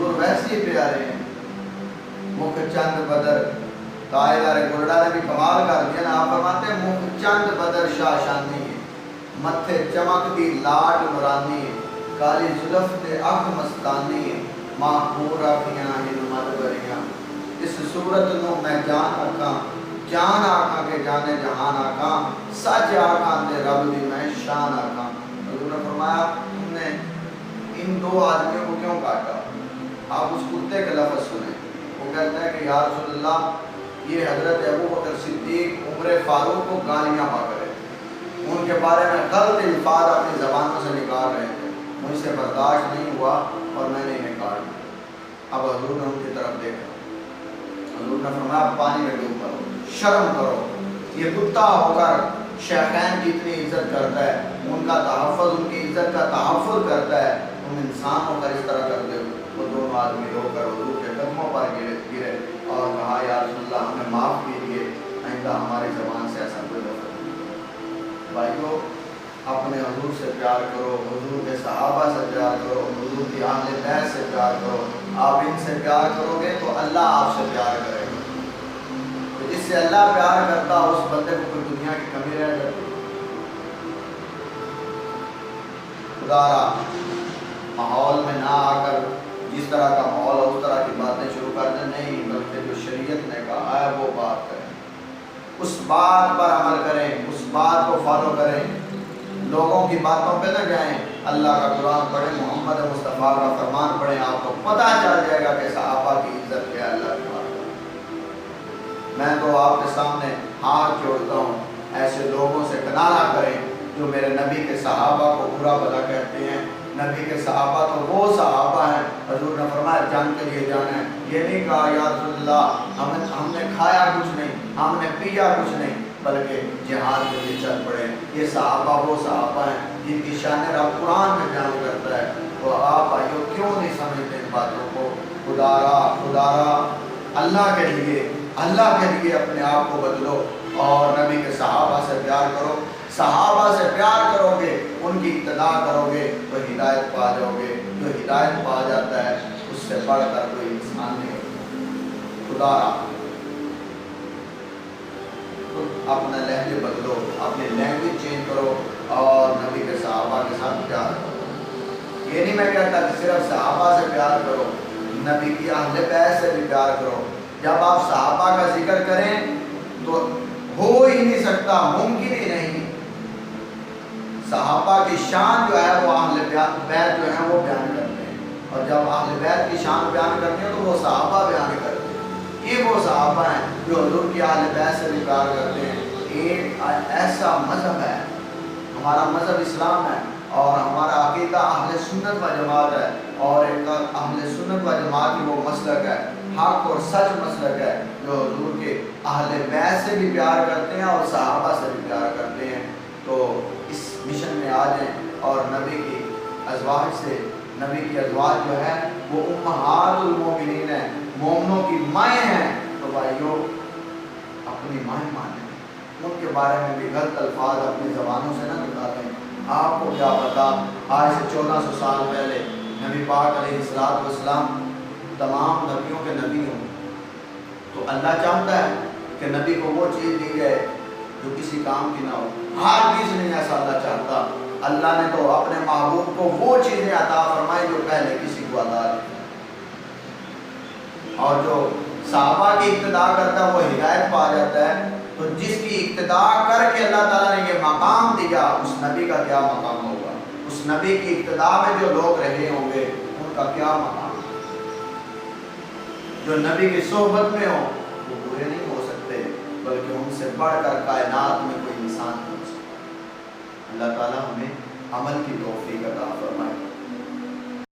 حضور ویسے ہی پیارے ہیں. مکھ چند بدر تاجدار گلڑا نے بھی کمال کر دیا نا. آپ فرماتے ہیں مکھ چند بدر شاشانی ہے, متھے چمک دی لاٹ نورانی ہے, کالی زلف تے اکھ مستانی ہے, ماں پور آکھیاں ہن مدبریاں. اس صورت نو میں جان آکھاں, جان آکھاں کے جانے جہان آکھاں, سچ آکھاں تے رب دی میں شان آکھاں. حضور نے فرمایا تم نے ان دو آدمیوں کو کیوں کاٹا؟ آپ اس کتے کے لفظ سنیں. وہ کہتا ہے کہ یا رسول اللہ, یہ حضرت ابو بکر صدیق عمر فاروق کو گالیاں پاک رہے تھے, ان کے بارے میں غلط الفاظ اپنی زبانوں سے نکال رہے تھے, مجھ سے برداشت نہیں ہوا اور میں نے انہیں کاٹ دیا. اب حضور نے ان کی طرف دیکھا, حضور نے فرمایا پانی میں ڈوب کرو, شرم کرو. یہ کتا ہو کر شیخین کی اتنی عزت کرتا ہے, ان کا تحفظ, ان کی عزت کا تحفظ کرتا ہے, تم انسان ہو کر اس طرح کرتے ہو. وہ دونوں آدمی رو کر حضور کے قدموں پر گرے اور کہا یا رسول اللہ ہمیں معاف کیجیے, آئندہ ہماری زبان سے ایسا کوئی لفظ نہیں. بھائیو اپنے حضور سے پیار کرو, حضور کے صحابہ سے پیار کرو, حضور کی اہل بیت سے پیار کرو. آپ ان سے پیار کرو گے تو اللہ آپ سے پیار کرے گا. تو جس سے اللہ پیار کرتا اس بندے کو کوئی دنیا کی کمی رہ جاتی. خدا را ماحول میں نہ آ کر جس طرح کا ماحول ہے اس طرح کی باتیں شروع کر دیں, نہیں, بلکہ جو شریعت نے کہا ہے وہ بات کریں, اس بات پر عمل کریں, اس بات کو فالو کریں, لوگوں کی باتوں پہ نہ جائیں. اللہ کا قرآن پڑھیں, محمد مصطفیٰ کا فرمان پڑھیں, آپ کو پتہ چل جائے گا کہ صحابہ کی عزت کیا ہے اللہ کے بارے میں. میں تو آپ کے سامنے ہاتھ جوڑتا ہوں, ایسے لوگوں سے کنارہ کریں جو میرے نبی کے صحابہ کو برا بھلا کہتے ہیں. نبی کے صحابہ تو وہ صحابہ ہیں, حضور نے فرمایا جان کے لیے جانا ہے. یہ نہیں کہا یا رسول اللہ ہم نے کھایا کچھ نہیں, ہم نے پیا کچھ نہیں, بلکہ جہاد کے لیے چل پڑے. یہ صحابہ وہ صحابہ ہیں جن کی شان رب قرآن میں بیان کرتا ہے. تو آپ بھائیو کیوں نہیں سمجھتے ان باتوں کو؟ خدارا اللہ کے لیے اپنے آپ کو بدلو اور نبی کے صحابہ سے پیار کرو. صحابہ سے پیار کرو گے, ان کی اقتداء کرو گے تو ہدایت پا جاؤ گے. جو ہدایت پا جاتا ہے اس سے بڑھ کر کوئی انسان نہیں ہوتا. خدا اپنا لہجے بدلو, اپنی لینگویج چینج کرو اور نبی کے صحابہ کے ساتھ پیار کرو. یہ نہیں میں کہتا کہ صرف صحابہ سے پیار کرو, نبی کی اہل بیت سے بھی پیار کرو. جب آپ صحابہ کا ذکر کریں تو ہو ہی نہیں سکتا, ممکن ہی نہیں. صحابہ کی شان جو ہے وہ اہل بیت جو ہے وہ بیان کرتے ہیں, اور جب اہل بیت کی شان بیان کرتے ہیں تو وہ صحابہ بیان کرتے ہیں. یہ وہ صحابہ ہیں جو حضور کی اہل بیت سے بھی پیار کرتے ہیں. ایک ایسا مذہب ہے, ہمارا مذہب اسلام ہے, اور ہمارا عقیدہ اہل سنت و جماعت ہے, اور ایک اہل سنت و جماعت کی وہ مسلک ہے, حق اور سچ مسلک ہے, جو حضور کے اہل بیت سے بھی پیار کرتے ہیں اور صحابہ سے بھی پیار کرتے ہیں. تو اس مشن میں آ جائیں اور نبی کی ازواج جو ہے وہ امہات المومنین ہیں, مومنوں کی مائیں ہیں. تو بھائیو اپنی مائیں مانیں, ان کے بارے میں بھی غلط الفاظ اپنی زبانوں سے نہ نکالیں. آپ کو کیا پتا, آج سے 1400 سال پہلے نبی پاک علیہ السلام تمام نبیوں کے نبی ہوں, تو اللہ چاہتا ہے کہ نبی کو وہ چیز دی جائے جو کسی کام کی نہ ہو. ہر چیز نہیں ایسا اللہ چاہتا. اللہ نے تو اپنے محبوب کو وہ چیزیں عطا فرمائی جو پہلے کسی کو عطا نہیں. اور جو صحابہ کی اقتداء کرتا ہے وہ ہدایت پا جاتا ہے. تو جس کی اقتداء کر کے اللہ تعالیٰ نے یہ مقام دیا, اس نبی کا کیا مقام ہوگا؟ اس نبی کی اقتداء میں جو لوگ رہے ہوں گے ان کا کیا مقام ہوگا؟ جو نبی کی صحبت میں ہوں وہ برے نہیں ہو سکتے, بلکہ ان سے بڑھ کر کائنات میں کوئی انسان نہیں ہو سکتا. اللہ تعالیٰ ہمیں عمل کی توفیق عطا فرمائے.